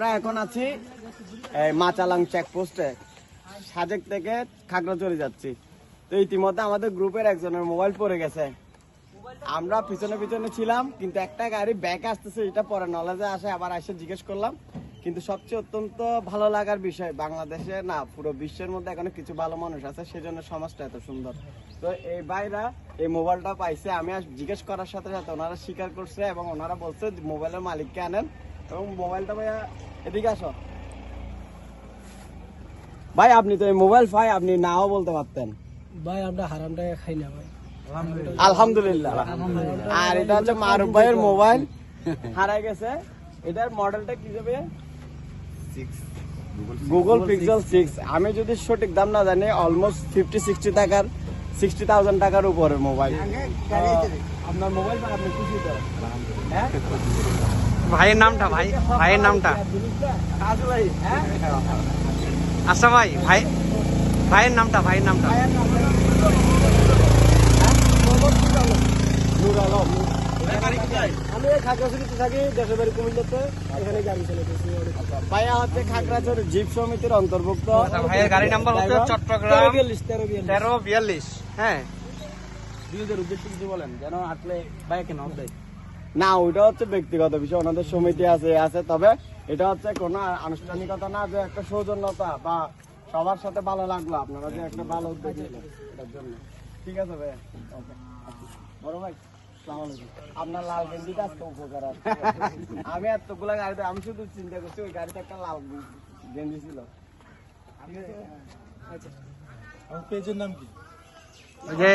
আমরা এখন আছি মাচালাং চেকপোস্টে, সাজেক থেকে খাগড়াছড়ি যাচ্ছি। তো ইতিমধ্যে আমাদের গ্রুপের একজনের মোবাইল পড়ে গেছে। আমরা পিছনে পিছনে ছিলাম, কিন্তু একটা গাড়ি ব্যাক আসতেছে, এটা পরে নলেজে আসে, আবার এসে জিজ্ঞেস করলাম। কিন্তু সবচেয়ে অত্যন্ত ভালো লাগার বিষয়, বাংলাদেশে না পুরো বিশ্বের মধ্যে এখনো কিছু ভালো মানুষ আছে, সেজন্য সমাজটা এত সুন্দর। তো এই ভাইরা এই মোবাইলটা পাইছে, আমি জিজ্ঞেস করার সাথে সাথে ওনারা স্বীকার করছে এবং ওনারা বলছে মোবাইলের মালিককে আনেন। এবং মোবাইলটা ভাইয়া এদিকে আসো ভাই, আপনি তো এই মোবাইল পাই আপনি নাও বলতে পারতেন। ভাই আমরা হারাম টাকা খাই না ভাই, আলহামদুলিল্লাহ। আর এটা হচ্ছে মারুফ ভাইয়ের মোবাইল, হারাই গেছে। এটার মডেলটা কি যাবে? Google pixel 6। আমি যদি সঠিক দাম না জানি অলমোস্ট 60,000 টাকার উপরের মোবাইল। আপনার মোবাইল আপনি খুশি তো? হ্যাঁ ভাইয়ের নামটা ভাইয়ের নামটা কাজু ভাই। হ্যাঁ আচ্ছা ভাইয়ের নামটা নূর আলম। আমি খাগড়াছড়িতে থাকি, দেশের বাড়ি কুমিল্লাতে, এখানে গাড়ি চালাতেছি। ভাইয়া হচ্ছে খাগড়াছড়ি জিপ সমিতির অন্তর্ভুক্ত। ভাইয়ের গাড়ি নাম্বার হচ্ছে চট্টগ্রাম 1342। হ্যাঁ, বিয়েদের উদ্দেশ্যে কিছু বলেন যেন আসলে ভাইকে নাম দেয়। না, ওইটা হচ্ছে ব্যক্তিগত বিষয়, ওনাদের সমিতি আছে। তবে এটা হচ্ছে কোনো আনুষ্ঠানিকতা না, যে একটা সৌজন্যতা বা সবার সাথে ভালো লাগলো, আপনারা যে একটা ভালো উদ্যোগ নিলেন এটার জন্য। ঠিক আছে ভাই, ওকে। বড় ভাই আসসালামু আলাইকুম। আপনার লাল গেঞ্জিটা আজকে উপকার আছে। আমি এতগুলা গাড়িতে আমি শুধু চিন্তা করছি ওই গাড়িতে একটা লাল গেঞ্জি ছিল। আচ্ছা, আমার পেজের নাম কি? ওই যে